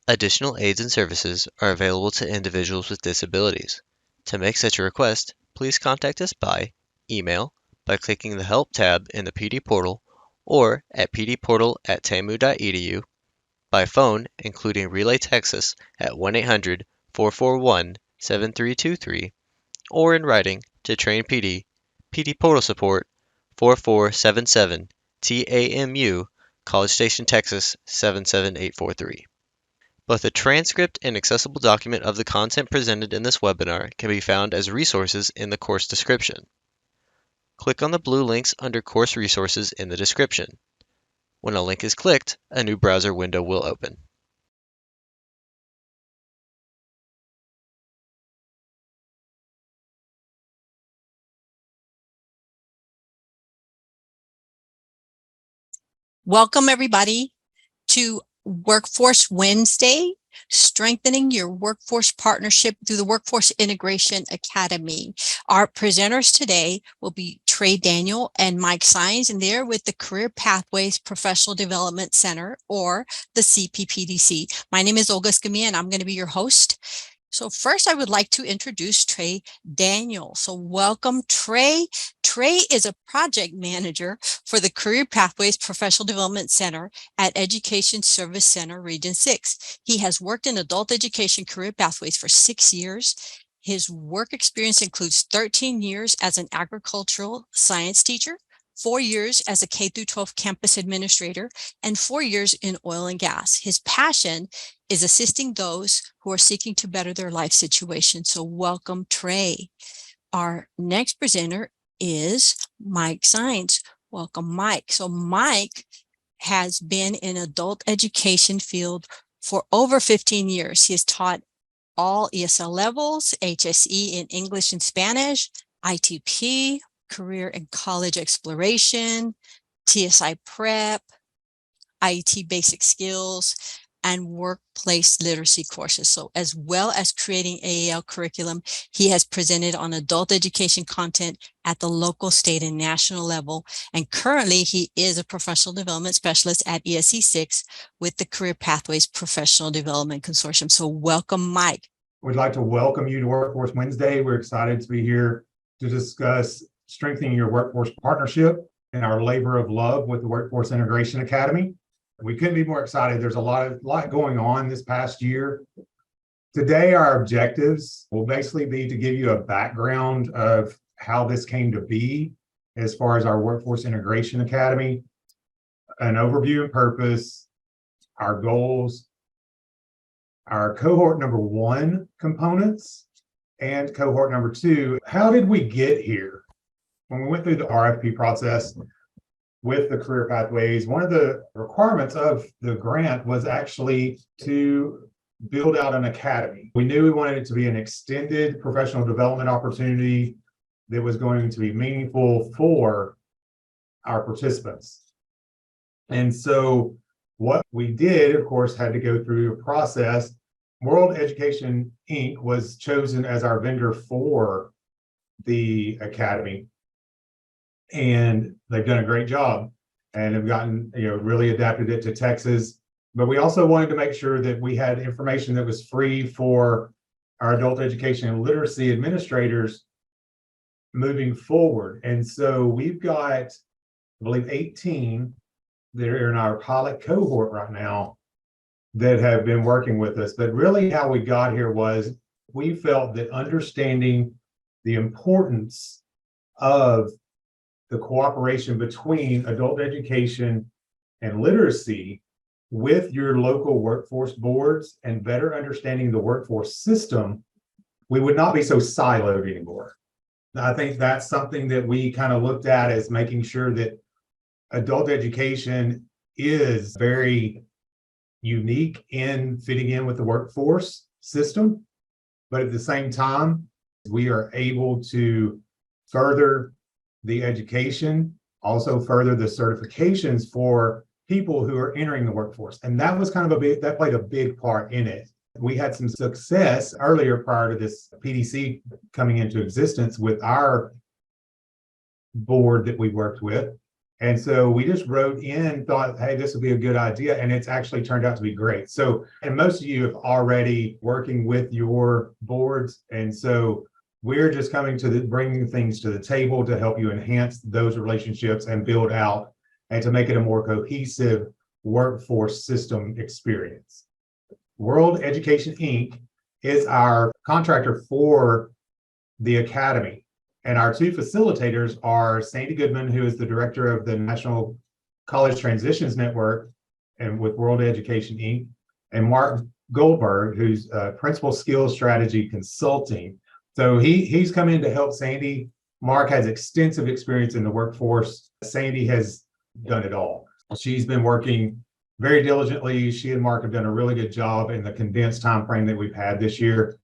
Additional aids and services are available to individuals with disabilities. To make such a request, please contact us by email, by clicking the Help tab in the PD portal, or at pdportal@tamu.edu, by phone, including Relay Texas at 1-800-441-7323, or in writing to Train PD, PD Portal Support, 4477 TAMU, College Station, Texas 77843. Both a transcript and accessible document of the content presented in this webinar can be found as resources in the course description. Click on the blue links under Course Resources in the description. When a link is clicked, a new browser window will open. Welcome, everybody, to Workforce Wednesday, Strengthening Your Workforce Partnership through the Workforce Integration Academy. Our presenters today will be Trey Daniel and Mike Sines, and they're with the Career Pathways Professional Development Center, or the CPPDC. My name is Olga Escamilla, and I'm going to be your host. So first, I would like to introduce Trey Daniel. So welcome, Trey. Trey is a project manager for the Career Pathways Professional Development Center at Education Service Center Region 6. He has worked in adult education career pathways for 6 years. His work experience includes 13 years as an agricultural science teacher, 4 years as a K-12 campus administrator, and 4 years in oil and gas. His passion is assisting those who are seeking to better their life situation. So welcome, Trey. Our next presenter is Mike Sines. Welcome, Mike. So Mike has been in adult education field for over 15 years. He has taught all ESL levels, HSE in English and Spanish, ITP, career and college exploration, TSI prep, IET basic skills, and workplace literacy courses. So as well as creating AAL curriculum, he has presented on adult education content at the local, state, and national level. And currently he is a professional development specialist at ESE 6 with the Career Pathways Professional Development Consortium. So welcome, Mike. We'd like to welcome you to Workforce Wednesday. We're excited to be here to discuss strengthening your workforce partnership and our labor of love with the Workforce Integration Academy. We couldn't be more excited. There's a lot going on this past year. Today, our objectives will basically be to give you a background of how this came to be as far as our Workforce Integration Academy, an overview and purpose, our goals, our cohort number 1 components, and cohort number 2. How did we get here? When we went through the RFP process with the Career Pathways, one of the requirements of the grant was actually to build out an academy. We knew we wanted it to be an extended professional development opportunity that was going to be meaningful for our participants. And so what we did, of course, had to go through a process. World Education, Inc. was chosen as our vendor for the academy. And they've done a great job and have gotten, really adapted it to Texas. But we also wanted to make sure that we had information that was free for our adult education and literacy administrators moving forward. And so we've got, I believe, 18 that are in our pilot cohort right now that have been working with us. But really how we got here was we felt that understanding the importance of the cooperation between adult education and literacy with your local workforce boards and better understanding the workforce system, we would not be so siloed anymore. I think that's something that we kind of looked at as making sure that adult education is very unique in fitting in with the workforce system, but at the same time, we are able to further the education, also further the certifications for people who are entering the workforce. And that was kind of that played a big part in it. We had some success earlier prior to this PDC coming into existence with our board that we worked with. And so we just wrote in, thought, hey, this would be a good idea. And it's actually turned out to be great. So, and most of you have already working with your boards. And so we're just coming to bringing things to the table to help you enhance those relationships and build out and to make it a more cohesive workforce system experience. World Education Inc. is our contractor for the Academy. And our two facilitators are Sandy Goodman, who is the director of the National College Transitions Network and with World Education Inc., and Mark Goldberg, who's Principal Skills Strategy Consulting. So he's come in to help Sandy. Mark has extensive experience in the workforce. Sandy has done it all. She's been working very diligently. She and Mark have done a really good job in the condensed time frame that we've had this year.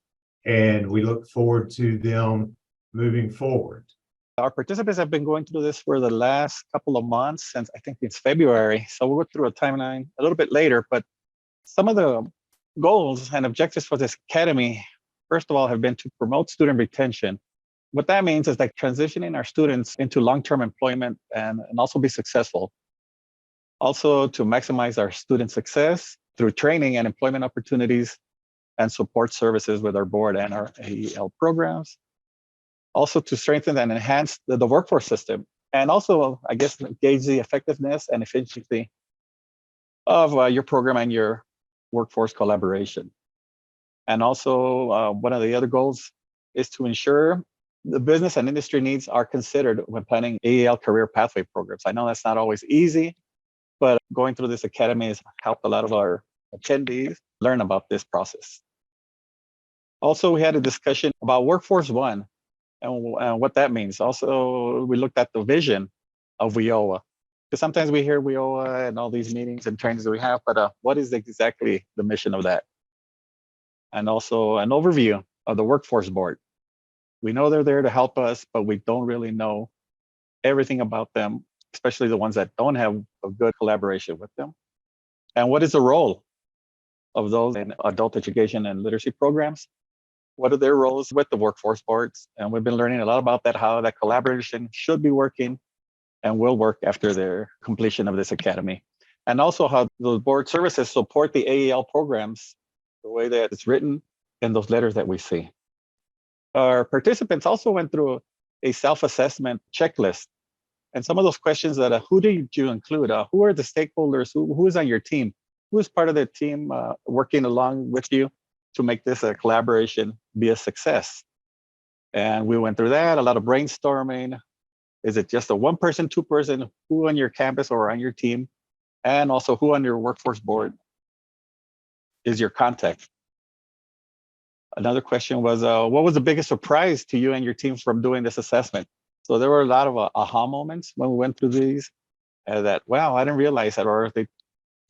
And we look forward to them moving forward. Our participants have been going through this for the last couple of months, since I think it's February. So we'll go through a timeline a little bit later, but some of the goals and objectives for this academy, first of all, have been to promote student retention. What that means is like transitioning our students into long-term employment and also be successful. Also to maximize our student success through training and employment opportunities and support services with our board and our AEL programs. Also to strengthen and enhance the workforce system, and also, I guess, gauge the effectiveness and efficiency of your program and your workforce collaboration. And also, one of the other goals is to ensure the business and industry needs are considered when planning AEL career pathway programs. I know that's not always easy, but going through this academy has helped a lot of our attendees learn about this process. Also, we had a discussion about Workforce One and what that means. Also, we looked at the vision of WIOA, because sometimes we hear WIOA and all these meetings and trainings that we have, but what is exactly the mission of that? And also an overview of the Workforce Board. We know they're there to help us, but we don't really know everything about them, especially the ones that don't have a good collaboration with them. And what is the role of those in adult education and literacy programs? What are their roles with the workforce boards? And we've been learning a lot about that, how that collaboration should be working and will work after their completion of this academy. And also how those board services support the AEL programs, the way that it's written in those letters that we see. Our participants also went through a self-assessment checklist. And some of those questions that, who did you include? Who are the stakeholders? Who is on your team? Who is part of the team working along with you to make this a collaboration be a success? And we went through that, a lot of brainstorming. Is it just a one person, two person, who on your campus or on your team? And also who on your workforce board is your contact? Another question was, what was the biggest surprise to you and your team from doing this assessment? So there were a lot of aha moments when we went through these, that, wow, I didn't realize that. Or they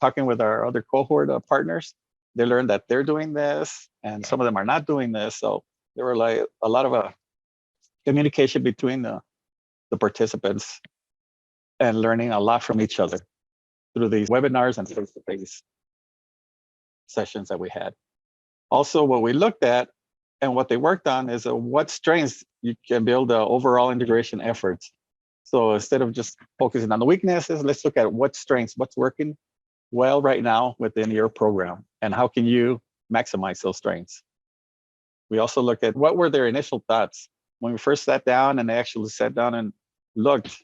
talking with our other cohort partners, they learned that they're doing this and some of them are not doing this. So there were like a lot of communication between the participants and learning a lot from each other through these webinars and face-to-face sessions that we had. Also, what we looked at and what they worked on is what strengths you can build the overall integration efforts. So instead of just focusing on the weaknesses, let's look at what strengths, what's working well right now within your program, and how can you maximize those strengths. We also look at what were their initial thoughts when we first sat down, and they actually sat down and looked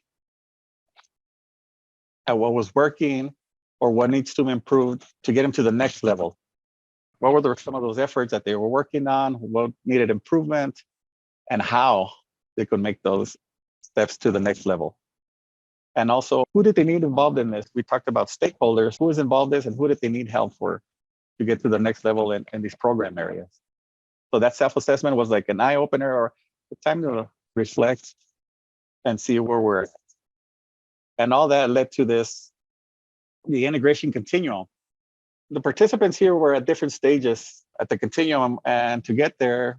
at what was working or what needs to be improved to get them to the next level. What were some of those efforts that they were working on, what needed improvement, and how they could make those steps to the next level. And also, who did they need involved in this? We talked about stakeholders, who is involved in this, and who did they need help for to get to the next level in these program areas. So that self-assessment was like an eye-opener or a time to reflect and see where we're at. And all that led to this, the integration continuum. The participants here were at different stages at the continuum, and to get there,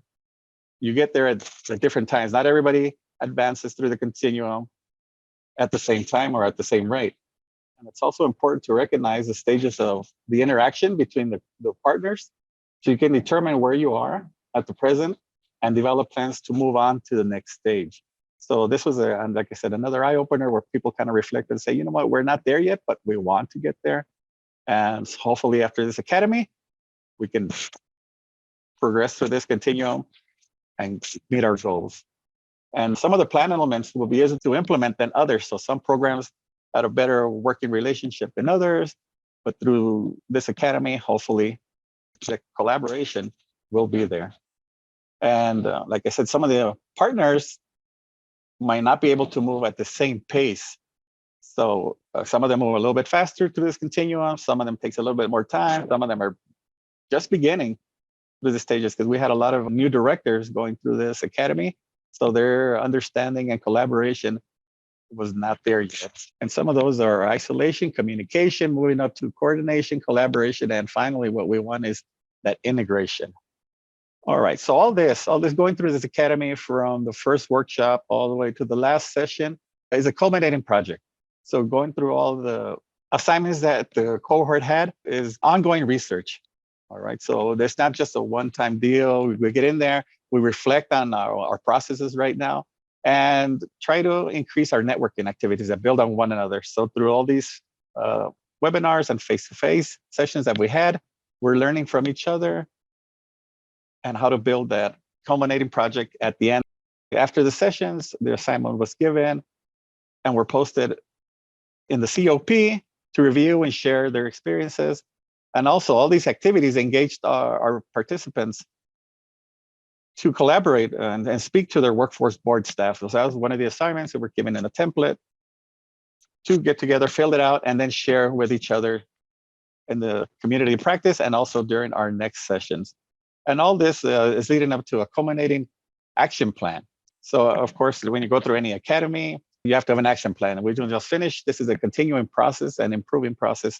you get there at different times. Not everybody advances through the continuum at the same time or at the same rate. And it's also important to recognize the stages of the interaction between the partners, so you can determine where you are at the present and develop plans to move on to the next stage. So this was, like I said, another eye opener where people kind of reflect and say, you know what, we're not there yet, but we want to get there. And hopefully after this academy, we can progress through this continuum and meet our goals. And some of the plan elements will be easier to implement than others. So some programs had a better working relationship than others, but through this academy, hopefully the collaboration will be there. And like I said, some of the partners might not be able to move at the same pace. So some of them move a little bit faster through this continuum. Some of them takes a little bit more time. Some of them are just beginning through the stages because we had a lot of new directors going through this academy. So their understanding and collaboration was not there yet. And some of those are isolation, communication, moving up to coordination, collaboration, and finally what we want is that integration. All right, so all this going through this academy from the first workshop all the way to the last session is a culminating project. So going through all the assignments that the cohort had is ongoing research. All right, so there's not just a one-time deal. We get in there, we reflect on our processes right now, and try to increase our networking activities that build on one another. So through all these webinars and face-to-face sessions that we had, we're learning from each other and how to build that culminating project at the end. After the sessions, the assignment was given and were posted in the COP to review and share their experiences. And also all these activities engaged our participants to collaborate and speak to their workforce board staff. So that was one of the assignments that were given in a template to get together, fill it out, and then share with each other in the community practice and also during our next sessions. And all this is leading up to a culminating action plan. So of course, when you go through any academy, you have to have an action plan. And we don't just finish. This is a continuing process and improving process.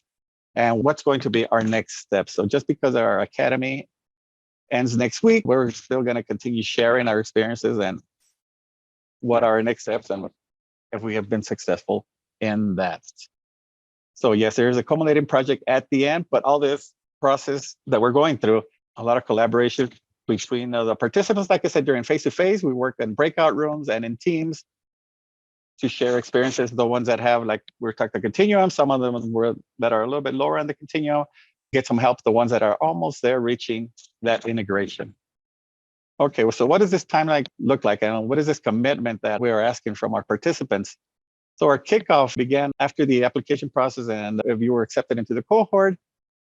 And what's going to be our next step? So just because our academy ends next week, we're still going to continue sharing our experiences and what are our next steps and if we have been successful in that. So yes, there's a culminating project at the end, but all this process that we're going through, a lot of collaboration between the participants. Like I said, during face-to-face, we work in breakout rooms and in teams to share experiences. The ones that have, like we're talking the continuum, some of them that are a little bit lower on the continuum, get some help. The ones that are almost there reaching that integration. Okay, well, so what does this timeline look like? And what is this commitment that we are asking from our participants? So our kickoff began after the application process, and if you were accepted into the cohort,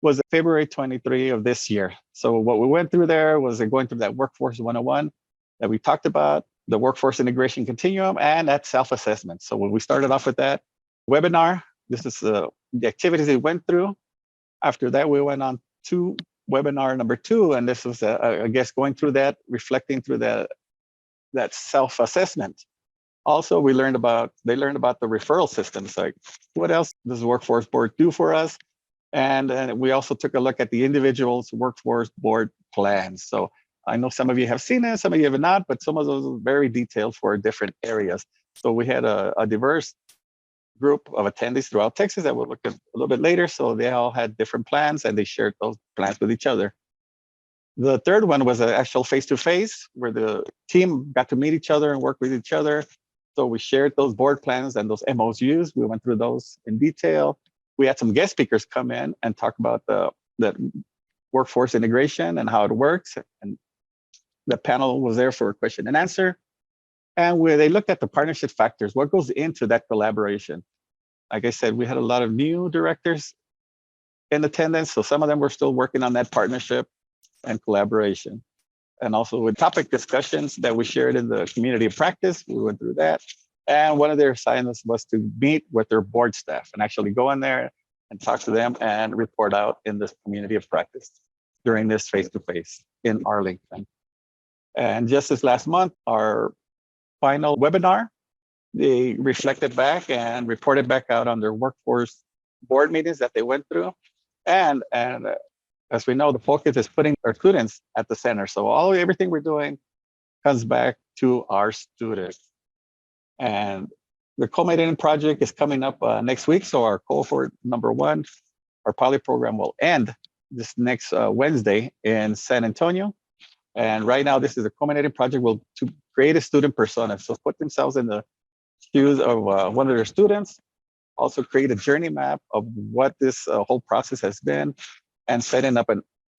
was February 23 of this year. So what we went through there was going through that Workforce 101 that we talked about, the workforce integration continuum, and that self-assessment. So when we started off with that webinar, this is the activities we went through. After that, we went on to webinar number 2, and this was, I guess, going through that, reflecting through that self-assessment. Also, they learned about the referral systems, like what else does the workforce board do for us? And we also took a look at the individual's workforce board plans. So I know some of you have seen it, some of you have not, but some of those are very detailed for different areas. So we had a diverse group of attendees throughout Texas that we'll look at a little bit later. So they all had different plans and they shared those plans with each other. The third one was an actual face-to-face where the team got to meet each other and work with each other. So we shared those board plans and those MOUs. We went through those in detail. We had some guest speakers come in and talk about the workforce integration and how it works. And the panel was there for question and answer. And where they looked at the partnership factors, what goes into that collaboration. Like I said, we had a lot of new directors in attendance. So some of them were still working on that partnership and collaboration. And also with topic discussions that we shared in the community of practice, we went through that. And one of their assignments was to meet with their board staff and actually go in there and talk to them and report out in this community of practice during this face-to-face in Arlington. And just this last month, our final webinar, they reflected back and reported back out on their workforce board meetings that they went through. And as we know, the focus is putting our students at the center. So everything we're doing comes back to our students. And the culminating project is coming up next week. So our cohort number 1, our pilot program will end this next Wednesday in San Antonio. And right now, this is a culminating project to create a student persona. So put themselves in the shoes of one of their students, also create a journey map of what this whole process has been, and setting up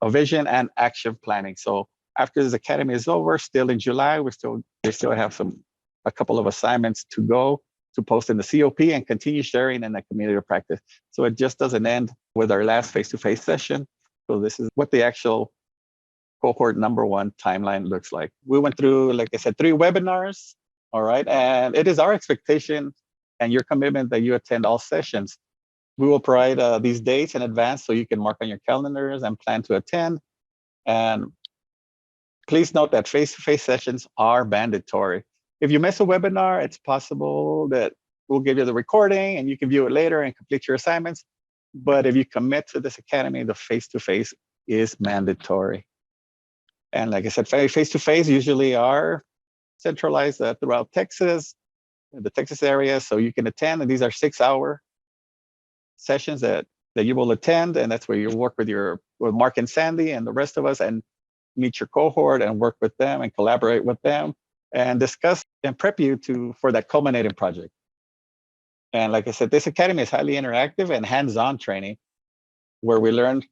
a vision and action planning. So after this academy is over, still in July, they still have a couple of assignments to go to post in the COP and continue sharing in the community of practice. So it just doesn't end with our last face-to-face session. So this is what the actual cohort number 1 timeline looks like. We went through, like I said, 3 webinars. All right. And it is our expectation and your commitment that you attend all sessions. We will provide these dates in advance so you can mark on your calendars and plan to attend. And please note that face-to-face sessions are mandatory. If you miss a webinar, it's possible that we'll give you the recording and you can view it later and complete your assignments. But if you commit to this academy, the face-to-face is mandatory. And like I said, face-to-face usually are centralized throughout Texas, the Texas area, so you can attend. And these are 6-hour sessions that you will attend, and that's where you work with Mark and Sandy and the rest of us, and meet your cohort and work with them and collaborate with them and discuss and prep you for that culminating project. And like I said, this academy is highly interactive and hands-on training where we learn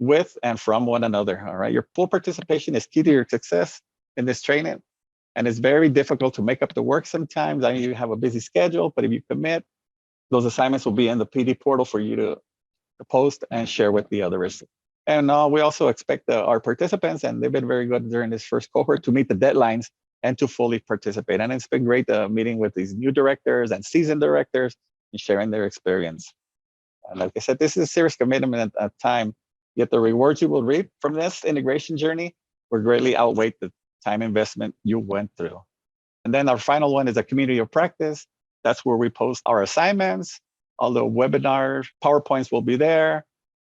with and from one another. All right, your full participation is key to your success in this training, and it's very difficult to make up the work sometimes. I know you have a busy schedule, but if you commit, those assignments will be in the PD portal for you to post and share with the others. And we also expect our participants, and they've been very good during this first cohort, to meet the deadlines and to fully participate. And it's been great meeting with these new directors and seasoned directors and sharing their experience. And like I said, this is a serious commitment at time, yet the rewards you will reap from this integration journey will greatly outweigh the time investment you went through. And then our final one is a community of practice. That's where we post our assignments. All the webinar PowerPoints will be there.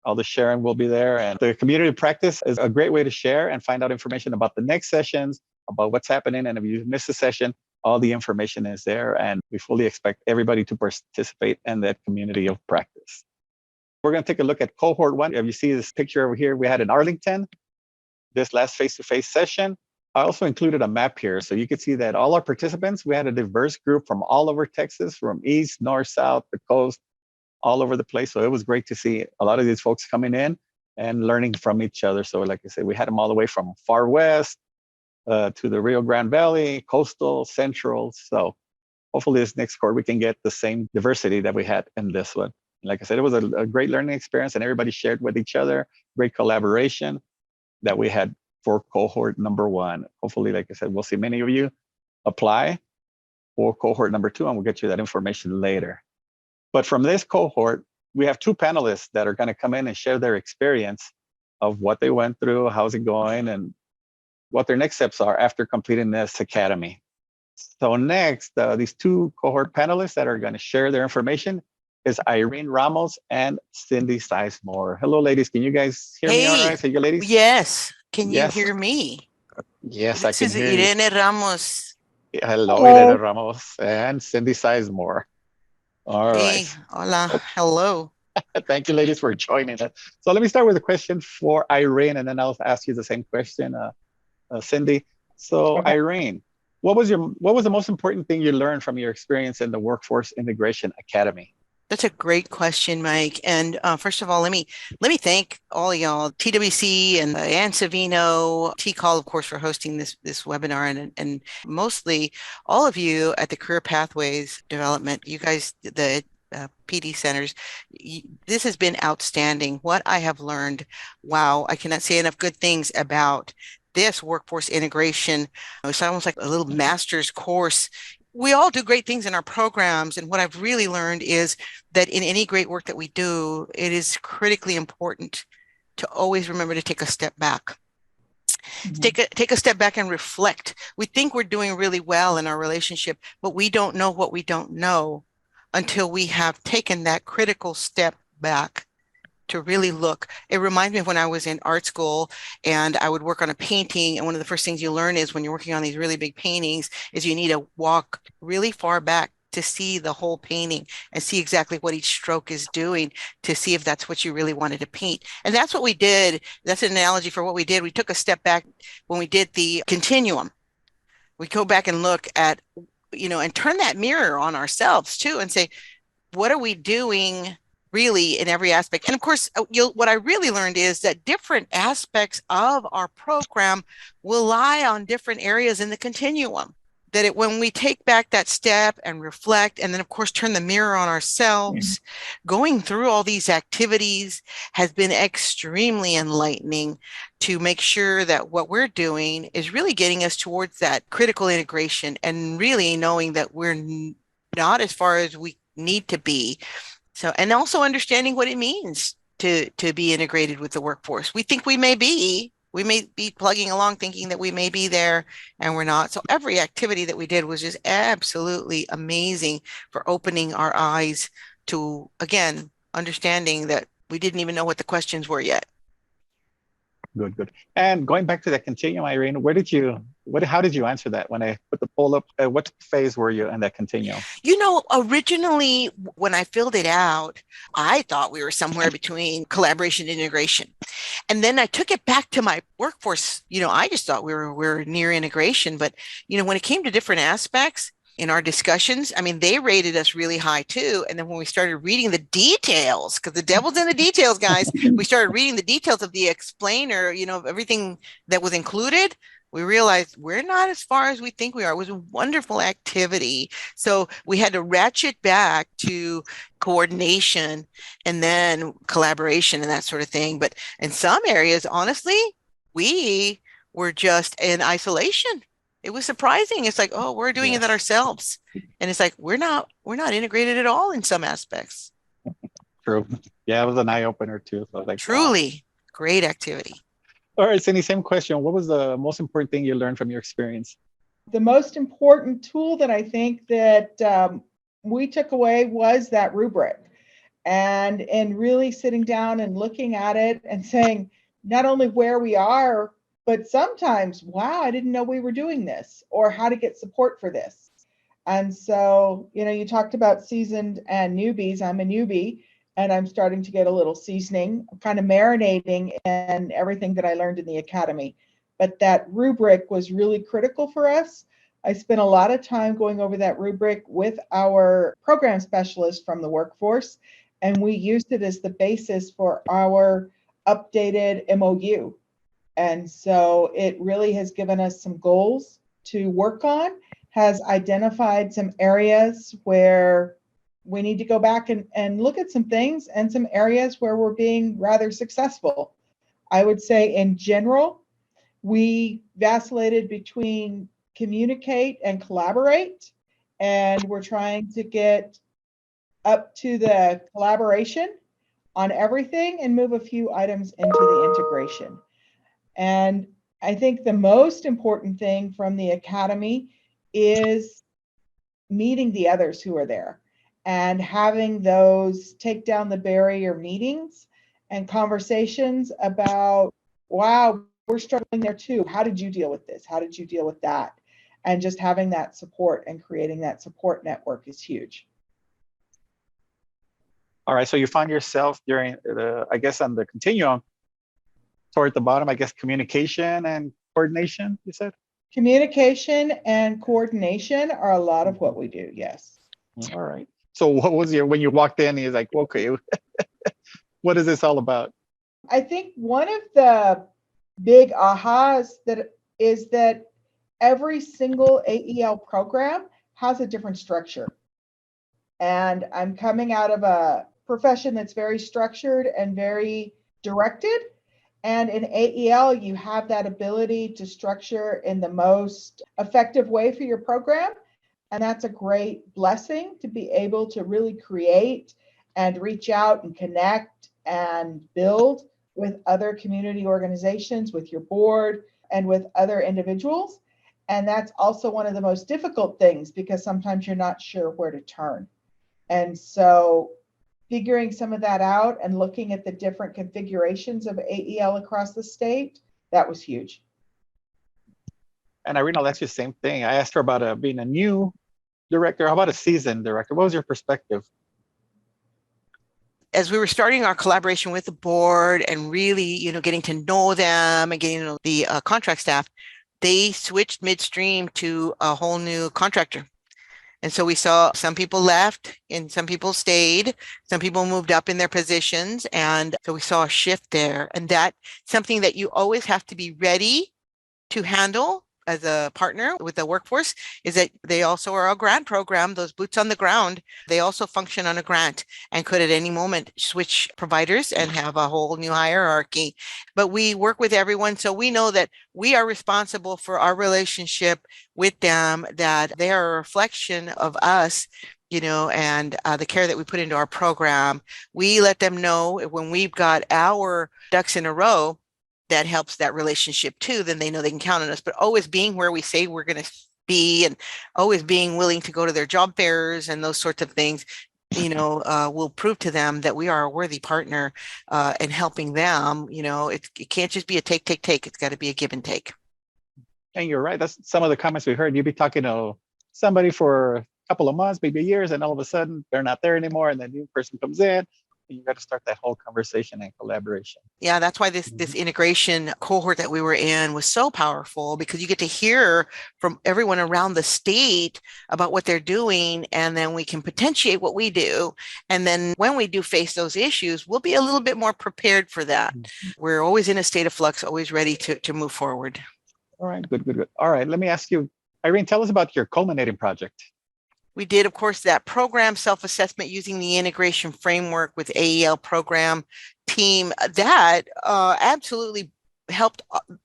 All the sharing will be there. And the community of practice is a great way to share and find out information about the next sessions, about what's happening. And if you miss a session, all the information is there. And we fully expect everybody to participate in that community of practice. We're going to take a look at cohort 1. If you see this picture over here, we had in Arlington, this last face-to-face session. I also included a map here, so you could see that all our participants, we had a diverse group from all over Texas, from east, north, south, the coast, all over the place. So it was great to see a lot of these folks coming in and learning from each other. So like I said, we had them all the way from far west to the Rio Grande Valley, coastal, central. So hopefully this next cohort, we can get the same diversity that we had in this one. Like I said, it was a great learning experience, and everybody shared with each other, great collaboration that we had for cohort number 1. Hopefully, like I said, we'll see many of you apply for cohort number 2, and we'll get you that information later. But from this cohort, we have 2 panelists that are going to come in and share their experience of what they went through, how's it going, and what their next steps are after completing this academy. So next, these 2 cohort panelists that are going to share their information is Irene Ramos and Cindy Sizemore. Hello, ladies. Can you guys hear me all right? So you ladies? Yes. Can you Yes. hear me? Yes, I This can is hear you. Irene Ramos. Hello, Irene Ramos and Cindy Sizemore. All Hey, right. hola, hello. Thank you, ladies, for joining us. So let me start with a question for Irene, and then I'll ask you the same question, Cindy. So Okay. Irene, what was the most important thing you learned from your experience in the Workforce Integration Academy? That's a great question, Mike. And first of all, let me thank all of y'all, TWC and Ann Savino, T-Call, of course, for hosting this webinar, and mostly all of you at the Career Pathways Development. You guys, the PD centers, this has been outstanding. What I have learned, wow, I cannot say enough good things about this workforce integration. It's almost like a little master's course. We all do great things in our programs. And what I've really learned is that in any great work that we do, it is critically important to always remember to take a step back. Take a step back and reflect. We think we're doing really well in our relationship, but we don't know what we don't know until we have taken that critical step back to really look. It reminds me of when I was in art school and I would work on a painting. And one of the first things you learn is when you're working on these really big paintings is you need to walk really far back to see the whole painting and see exactly what each stroke is doing to see if that's what you really wanted to paint. And that's what we did. That's an analogy for what we did. We took a step back when we did the continuum. We go back and look at, and turn that mirror on ourselves too and say, what are we doing really in every aspect? And of course, what I really learned is that different aspects of our program will lie on different areas in the continuum. That when we take back that step and reflect, and then of course turn the mirror on ourselves, going through all these activities has been extremely enlightening to make sure that what we're doing is really getting us towards that critical integration and really knowing that we're not as far as we need to be. So, and also understanding what it means to be integrated with the workforce. We think we may be plugging along thinking that we may be there and we're not. So every activity that we did was just absolutely amazing for opening our eyes to, again, understanding that we didn't even know what the questions were yet. Good. And going back to that continuum, Irene, how did you answer that when I put the poll up? What phase were you in that continuum? Originally, when I filled it out, I thought we were somewhere between collaboration and integration. And then I took it back to my workforce. I just thought we were near integration. But, when it came to different aspects, in our discussions, they rated us really high too. And then when we started reading the details, because the devil's in the details, guys, we started reading the details of the explainer, of everything that was included. We realized we're not as far as we think we are. It was a wonderful activity. So we had to ratchet back to coordination and then collaboration and that sort of thing. But in some areas, honestly, we were just in isolation. It was surprising. It's like, oh, we're doing it ourselves. And it's like, we're not integrated at all in some aspects. True. Yeah, it was an eye opener too. So Truly great activity. All right, Cindy, same question. What was the most important thing you learned from your experience? The most important tool that I think that we took away was that rubric. And really sitting down and looking at it and saying, not only where we are, but sometimes, wow, I didn't know we were doing this, or how to get support for this. And so, you talked about seasoned and newbies. I'm a newbie, and I'm starting to get a little seasoning, kind of marinating in everything that I learned in the academy. But that rubric was really critical for us. I spent a lot of time going over that rubric with our program specialist from the workforce, and we used it as the basis for our updated MOU. And so it really has given us some goals to work on, has identified some areas where we need to go back and look at some things, and some areas where we're being rather successful. I would say in general, we vacillated between communicate and collaborate, and we're trying to get up to the collaboration on everything and move a few items into the integration. And I think the most important thing from the academy is meeting the others who are there and having those take down the barrier meetings and conversations about, wow, we're struggling there too. How did you deal with this? How did you deal with that? And just having that support and creating that support network is huge. All right, so you found yourself during I guess on the continuum, toward the bottom, I guess communication and coordination, you said? Communication and coordination are a lot of what we do, yes. All right. So what was when you walked in, you're like, okay, what is this all about? I think one of the big ahas is that every single AEL program has a different structure. And I'm coming out of a profession that's very structured and very directed. And in AEL, you have that ability to structure in the most effective way for your program. And that's a great blessing to be able to really create and reach out and connect and build with other community organizations, with your board, and with other individuals. And that's also one of the most difficult things, because sometimes you're not sure where to turn. And so figuring some of that out and looking at the different configurations of AEL across the state, that was huge. And Irene, I'll ask you the same thing. I asked her about being a new director? How about a seasoned director? What was your perspective? As we were starting our collaboration with the board and really, getting to know them and getting to know the contract staff, they switched midstream to a whole new contractor. And so we saw some people left and some people stayed, some people moved up in their positions. And so we saw a shift there. And that's something that you always have to be ready to handle as a partner with the workforce, is that they also are a grant program. Those boots on the ground, they also function on a grant and could at any moment switch providers and have a whole new hierarchy. But we work with everyone. So we know that we are responsible for our relationship with them, that they are a reflection of us, and the care that we put into our program. We let them know when we've got our ducks in a row. That helps that relationship too. Then they know they can count on us, but always being where we say we're going to be and always being willing to go to their job fairs and those sorts of things, will prove to them that we are a worthy partner in helping them. It can't just be a take. It's got to be a give and take. And you're right. That's some of the comments we heard. You'd be talking to somebody for a couple of months, maybe years, and all of a sudden they're not there anymore. And then the new person comes in. You got to start that whole conversation and collaboration. Yeah, that's why this integration cohort that we were in was so powerful, because you get to hear from everyone around the state about what they're doing, and then we can potentiate what we do. And then when we do face those issues, we'll be a little bit more prepared for that. We're always in a state of flux, always ready to move forward. All right, good. All right, let me ask you, Irene, tell us about your culminating project. We did, of course, that program self-assessment using the integration framework with AEL program team. That absolutely helped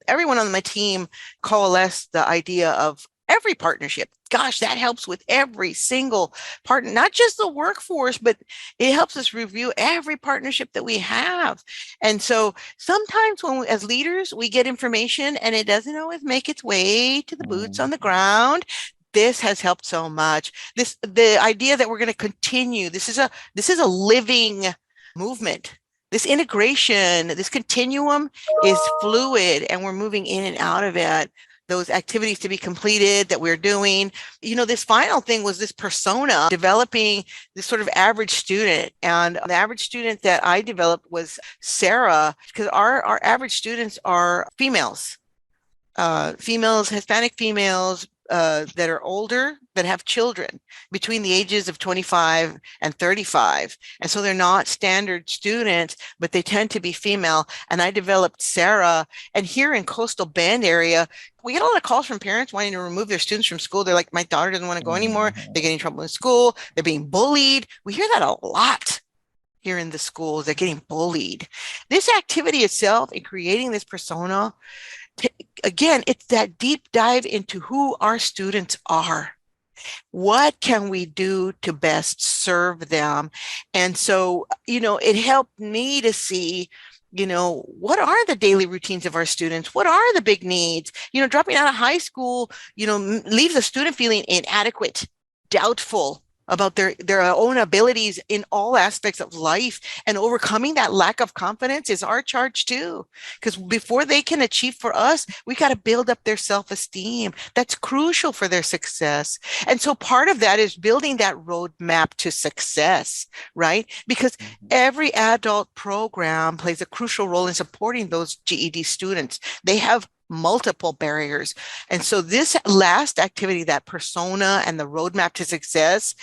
everyone on my team coalesce the idea of every partnership. Gosh, that helps with every single partner, not just the workforce, but it helps us review every partnership that we have. And so sometimes when we, as leaders, we get information and it doesn't always make its way to the boots on the ground. This has helped so much. The idea that we're going to continue. This is a living movement. This integration, this continuum is fluid, and we're moving in and out of it. Those activities to be completed that we're doing. This final thing was this persona, developing this sort of average student. And the average student that I developed was Sarah, because our average students are females, Hispanic females, that are older, that have children between the ages of 25 and 35. And so they're not standard students, but they tend to be female. And I developed Sarah. And here in Coastal Bend area, we get a lot of calls from parents wanting to remove their students from school. They're like, my daughter doesn't want to go anymore. They're getting in trouble in school. They're being bullied. We hear that a lot here in the schools. They're getting bullied. This activity itself in creating this persona, again, it's that deep dive into who our students are. What can we do to best serve them? And so, it helped me to see, what are the daily routines of our students? What are the big needs? Dropping out of high school, leaves a student feeling inadequate, doubtful about their own abilities in all aspects of life, and overcoming that lack of confidence is our charge too. Because before they can achieve for us, we got to build up their self-esteem. That's crucial for their success. And so part of that is building that roadmap to success, right? Because every adult program plays a crucial role in supporting those GED students. They have multiple barriers. And so this last activity, that persona and the roadmap to success,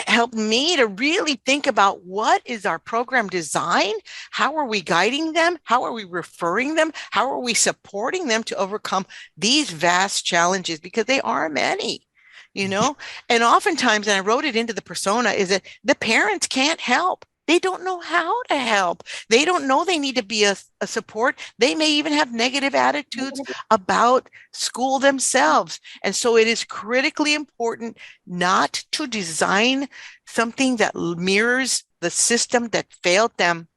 helped me to really think about what is our program design? How are we guiding them? How are we referring them? How are we supporting them to overcome these vast challenges? Because they are many, and oftentimes, and I wrote it into the persona, is that the parents can't help. They don't know how to help. They don't know they need to be a support. They may even have negative attitudes about school themselves. And so it is critically important not to design something that mirrors the system that failed them,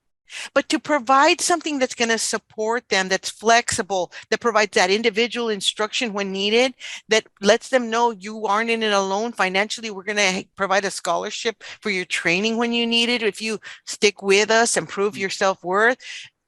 but to provide something that's going to support them, that's flexible, that provides that individual instruction when needed, that lets them know you aren't in it alone financially. We're going to provide a scholarship for your training when you need it, if you stick with us and prove your self-worth.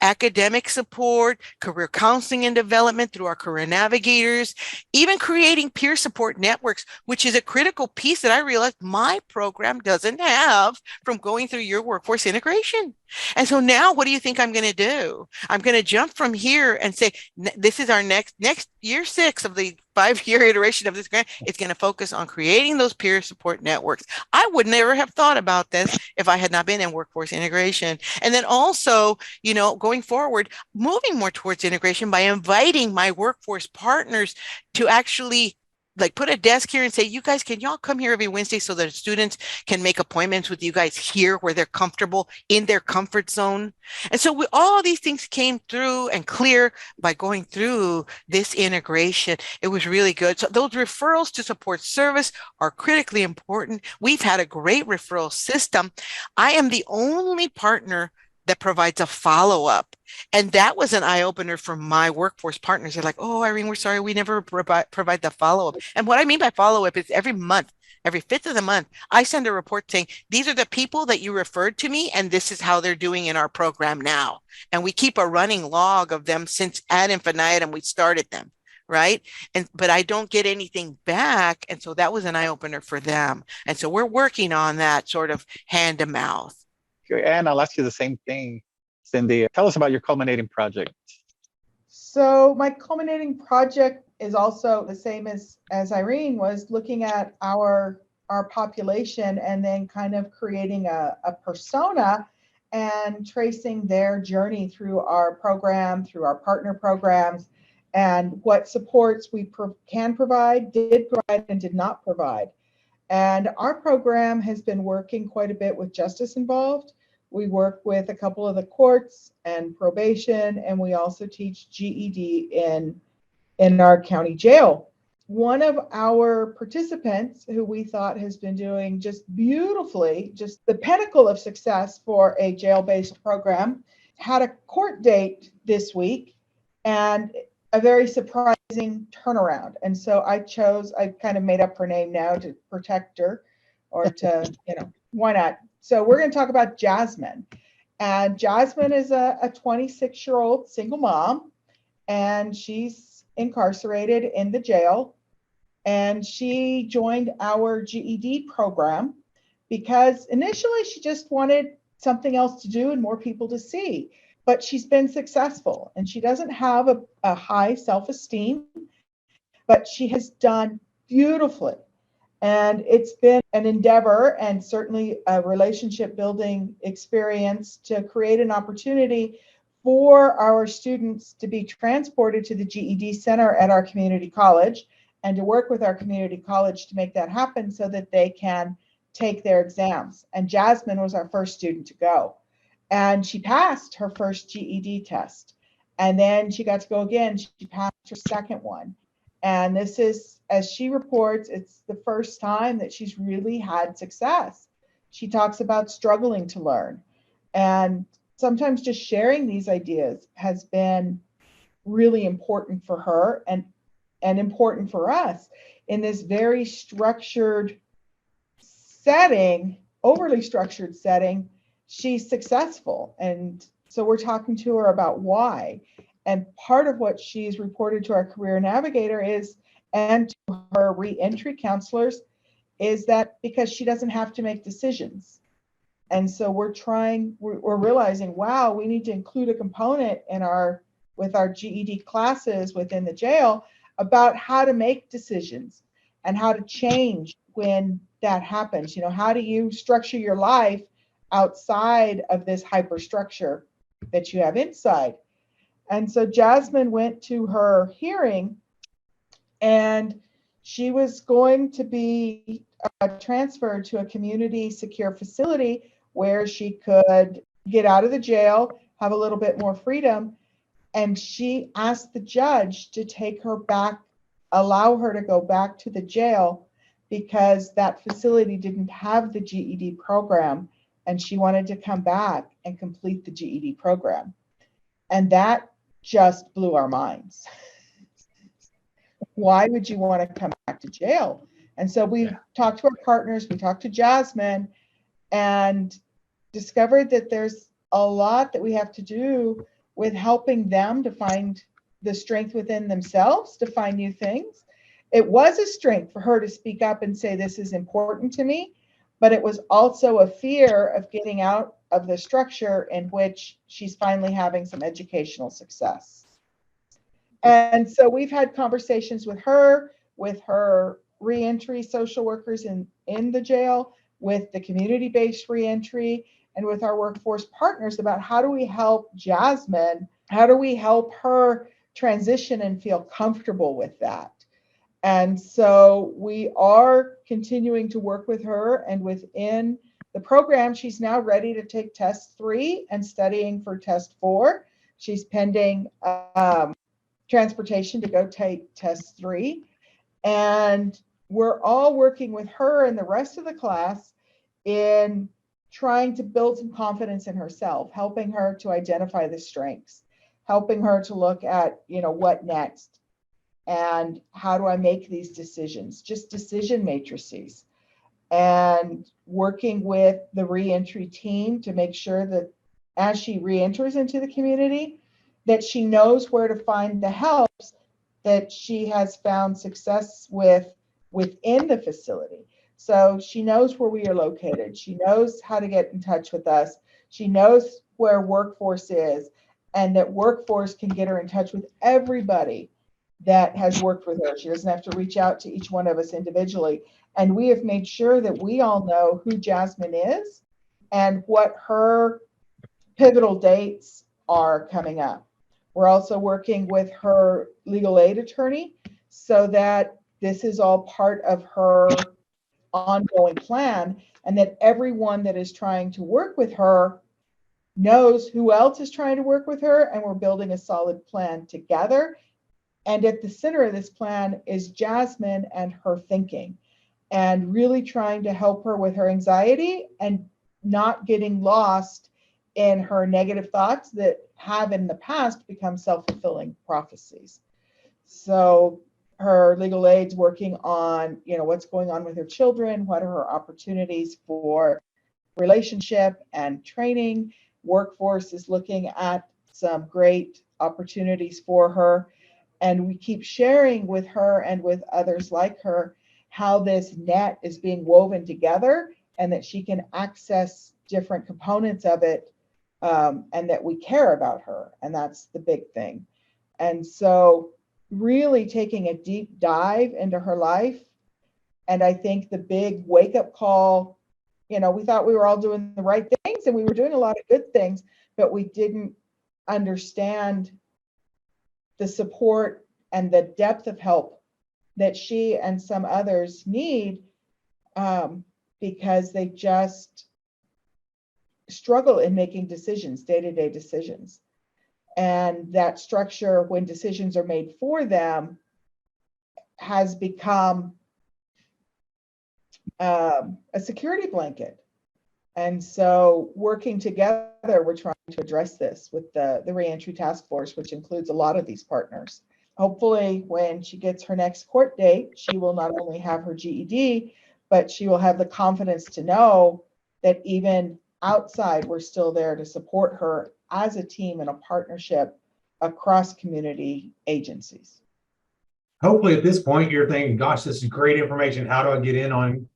academic support, career counseling and development through our career navigators, even creating peer support networks, which is a critical piece that I realized my program doesn't have from going through your workforce integration. And so now what do you think I'm going to do? I'm going to jump from here and say, this is our next year 6 of the 5-year iteration of this grant. It's going to focus on creating those peer support networks. I would never have thought about this if I had not been in workforce integration. And then also, going forward, moving more towards integration by inviting my workforce partners to actually put a desk here and say, you guys, can y'all come here every Wednesday so that students can make appointments with you guys here where they're comfortable in their comfort zone. And so all these things came through and clear by going through this integration. It was really good. So those referrals to support service are critically important. We've had a great referral system. I am the only partner that provides a follow-up. And that was an eye-opener for my workforce partners. They're like, oh, Irene, we're sorry, we never provide the follow-up. And what I mean by follow-up is every month, every 5th of the month, I send a report saying, these are the people that you referred to me, and this is how they're doing in our program now. And we keep a running log of them since ad infinitum we started them. Right. But I don't get anything back. And so that was an eye-opener for them. And so we're working on that sort of hand to mouth. And I'll ask you the same thing, Cindy. Tell us about your culminating project. So my culminating project is also the same as Irene was, looking at our population and then kind of creating a persona and tracing their journey through our program, through our partner programs, and what supports we can provide, did provide, and did not provide. And our program has been working quite a bit with justice involved. We work with a couple of the courts and probation, and we also teach GED in our county jail. One of our participants, who we thought has been doing just beautifully, just the pinnacle of success for a jail-based program, had a court date this week and a very surprising turnaround. And so I kind of made up her name now to protect her, or to, why not? So we're going to talk about Jasmine. And Jasmine is a 26-year-old single mom, and she's incarcerated in the jail. And she joined our GED program because initially she just wanted something else to do and more people to see. But she's been successful, and she doesn't have a high self-esteem, but she has done beautifully. And it's been an endeavor and certainly a relationship building experience to create an opportunity for our students to be transported to the GED Center at our community college, and to work with our community college to make that happen so that they can take their exams. And Jasmine was our first student to go. And she passed her first GED test. And then she got to go again. She passed her second one. And this is, as she reports, it's the first time that she's really had success. She talks about struggling to learn. And sometimes just sharing these ideas has been really important for her and important for us in this very structured setting, overly structured setting. She's successful. And so we're talking to her about why. And part of what she's reported to our career navigator is, and to her re-entry counselors, is that because she doesn't have to make decisions. And so we're realizing, wow, we need to include a component with our GED classes within the jail about how to make decisions and how to change when that happens. How do you structure your life outside of this hyperstructure that you have inside? And so Jasmine went to her hearing, and she was going to be transferred to a community secure facility where she could get out of the jail, have a little bit more freedom. And she asked the judge to take her back, allow her to go back to the jail, because that facility didn't have the GED program, and she wanted to come back and complete the GED program. And that just blew our minds. Why would you want to come back to jail? And so we talked to our partners, we talked to Jasmine, and discovered that there's a lot that we have to do with helping them to find the strength within themselves to find new things. It was a strength for her to speak up and say, this is important to me, but it was also a fear of getting out of the structure in which she's finally having some educational success. And so we've had conversations with her reentry social workers in the jail, with the community-based reentry, and with our workforce partners about how do we help Jasmine, how do we help her transition and feel comfortable with that. And so we are continuing to work with her, and within the program, she's now ready to take test 3 and studying for test 4. She's pending transportation to go take test 3. And we're all working with her and the rest of the class in trying to build some confidence in herself, helping her to identify the strengths, helping her to look at, what next, and how do I make these decisions, just decision matrices, and working with the reentry team to make sure that as she reenters into the community, that she knows where to find the helps that she has found success with within the facility. So she knows where we are located. She knows how to get in touch with us. She knows where Workforce is, and that Workforce can get her in touch with everybody that has worked with her. She doesn't have to reach out to each one of us individually. And we have made sure that we all know who Jasmine is and what her pivotal dates are coming up. We're also working with her legal aid attorney so that this is all part of her ongoing plan, and that everyone that is trying to work with her knows who else is trying to work with her, and we're building a solid plan together. And at the center of this plan is Jasmine and her thinking, and really trying to help her with her anxiety and not getting lost in her negative thoughts that have in the past become self-fulfilling prophecies. So her legal aid's working on, what's going on with her children, what are her opportunities for relationship and training. Workforce is looking at some great opportunities for her. And we keep sharing with her and with others like her how this net is being woven together, and that she can access different components of it, and that we care about her. And that's the big thing. And so really taking a deep dive into her life. And I think the big wake-up call, we thought we were all doing the right things, and we were doing a lot of good things, but we didn't understand the support and the depth of help that she and some others need, because they just struggle in making decisions, day-to-day decisions. And that structure, when decisions are made for them, has become a security blanket. And so working together, we're trying to address this with the reentry task force, which includes a lot of these partners. Hopefully, when she gets her next court date, she will not only have her GED, but she will have the confidence to know that even outside, we're still there to support her as a team and a partnership across community agencies. Hopefully at this point, you're thinking, gosh, this is great information. How do I get in on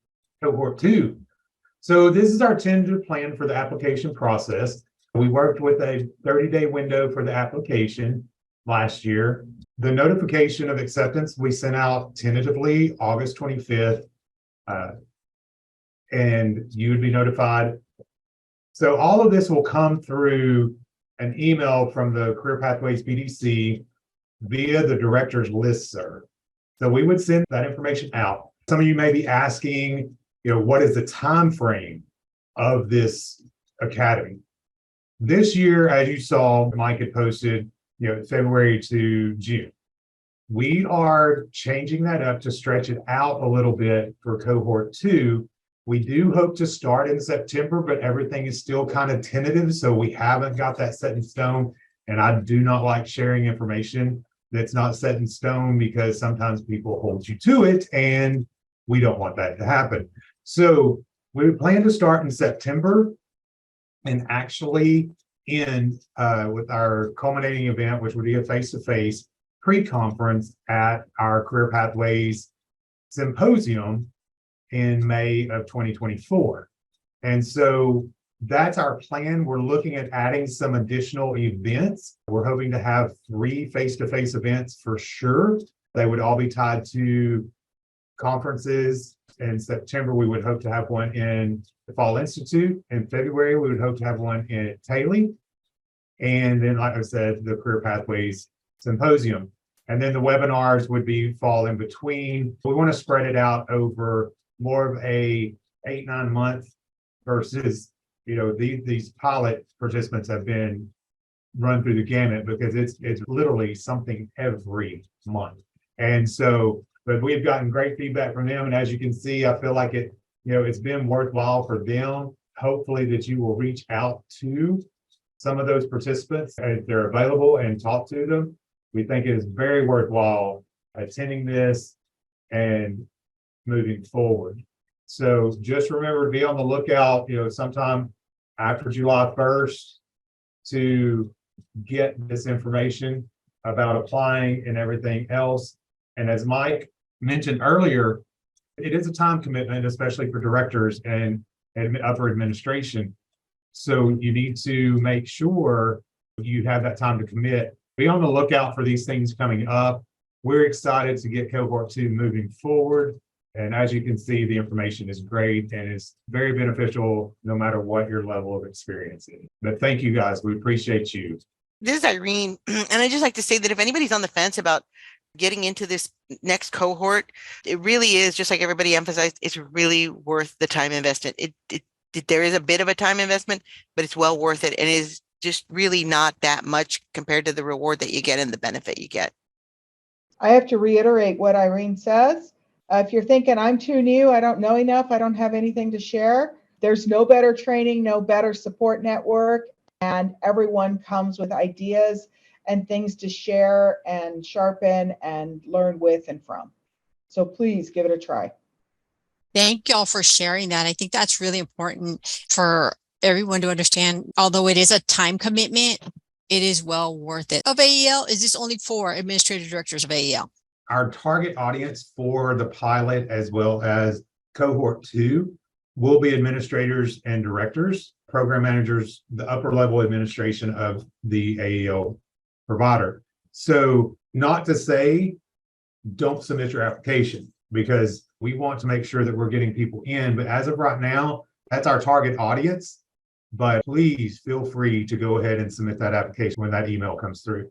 cohort 2? So this is our tentative plan for the application process. We worked with a 30-day window for the application last year. The notification of acceptance we sent out tentatively August 25th, and you would be notified. So all of this will come through an email from the Career Pathways BDC via the director's listserv. So we would send that information out. Some of you may be asking, what is the time frame of this academy? This year, as you saw, Mike had posted, February to June. We are changing that up to stretch it out a little bit for cohort 2. We do hope to start in September, but everything is still kind of tentative, so we haven't got that set in stone. And I do not like sharing information that's not set in stone, because sometimes people hold you to it, and we don't want that to happen. So we plan to start in September, and actually end with our culminating event, which would be a face-to-face pre-conference at our Career Pathways Symposium in May of 2024. And so that's our plan. We're looking at adding some additional events. We're hoping to have 3 face-to-face events for sure. They would all be tied to conferences. In September, we would hope to have one in the Fall Institute. In February, we would hope to have one in Taley. And then, like I said, the Career Pathways Symposium. And then the webinars would fall in between. We want to spread it out over more of a 8-9 month versus, these pilot participants have been run through the gamut because it's literally something every month. And so, but we've gotten great feedback from them. And as you can see, I feel like it's been worthwhile for them. Hopefully that you will reach out to some of those participants if they're available and talk to them. We think it is very worthwhile attending this and moving forward. So just remember to be on the lookout, sometime after July 1st to get this information about applying and everything else. And as Mike mentioned earlier, it is a time commitment, especially for directors and upper administration. So you need to make sure you have that time to commit. Be on the lookout for these things coming up. We're excited to get Cohort 2 moving forward. And as you can see, the information is great and is very beneficial no matter what your level of experience is. But thank you guys. We appreciate you. This is Irene. And I'd just like to say that if anybody's on the fence about getting into this next cohort, it really is, just like everybody emphasized, it's really worth the time investment. There is a bit of a time investment, but it's well worth it. And it is just really not that much compared to the reward that you get and the benefit you get. I have to reiterate what Irene says. If you're thinking I'm too new, I don't know enough, I don't have anything to share, there's no better training, no better support network, and everyone comes with ideas and things to share and sharpen and learn with and from. So please give it a try. Thank y'all for sharing that. I think that's really important for everyone to understand. Although it is a time commitment, it is well worth it. Of AEL, is this only for administrative directors of AEL? Our target audience for the pilot as well as Cohort 2 will be administrators and directors, program managers, the upper level administration of the AEL provider. So not to say don't submit your application, because we want to make sure that we're getting people in. But as of right now, that's our target audience. But please feel free to go ahead and submit that application when that email comes through.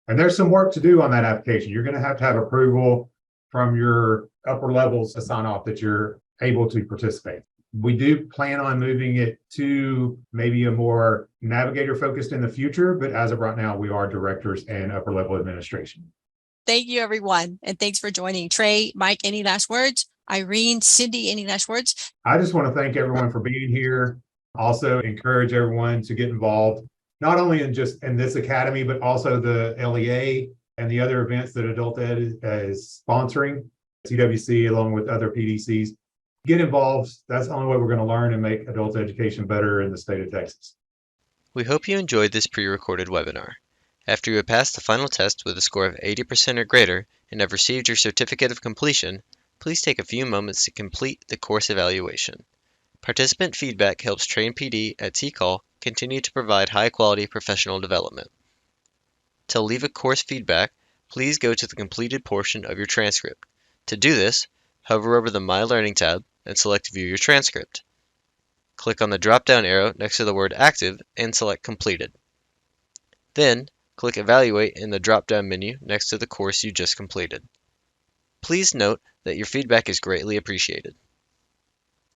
And there's some work to do on that application. You're going to have approval from your upper levels to sign off that you're able to participate. We do plan on moving it to maybe a more navigator focused in the future, but as of right now, we are directors and upper level administration. Thank you, everyone. And thanks for joining. Trey, Mike, any last words? Irene, Cindy, any last words? I just want to thank everyone for being here. Also encourage everyone to get involved, not only in this academy, but also the LEA and the other events that Adult Ed is sponsoring, TWC along with other PDCs. Get involved. That's the only way we're going to learn and make adult education better in the state of Texas. We hope you enjoyed this pre-recorded webinar. After you have passed the final test with a score of 80% or greater and have received your certificate of completion, please take a few moments to complete the course evaluation. Participant feedback helps Train PD at TCall continue to provide high-quality professional development. To leave a course feedback, please go to the completed portion of your transcript. To do this, hover over the My Learning tab and select View Your Transcript. Click on the drop-down arrow next to the word Active and select Completed. Then, click Evaluate in the drop-down menu next to the course you just completed. Please note that your feedback is greatly appreciated.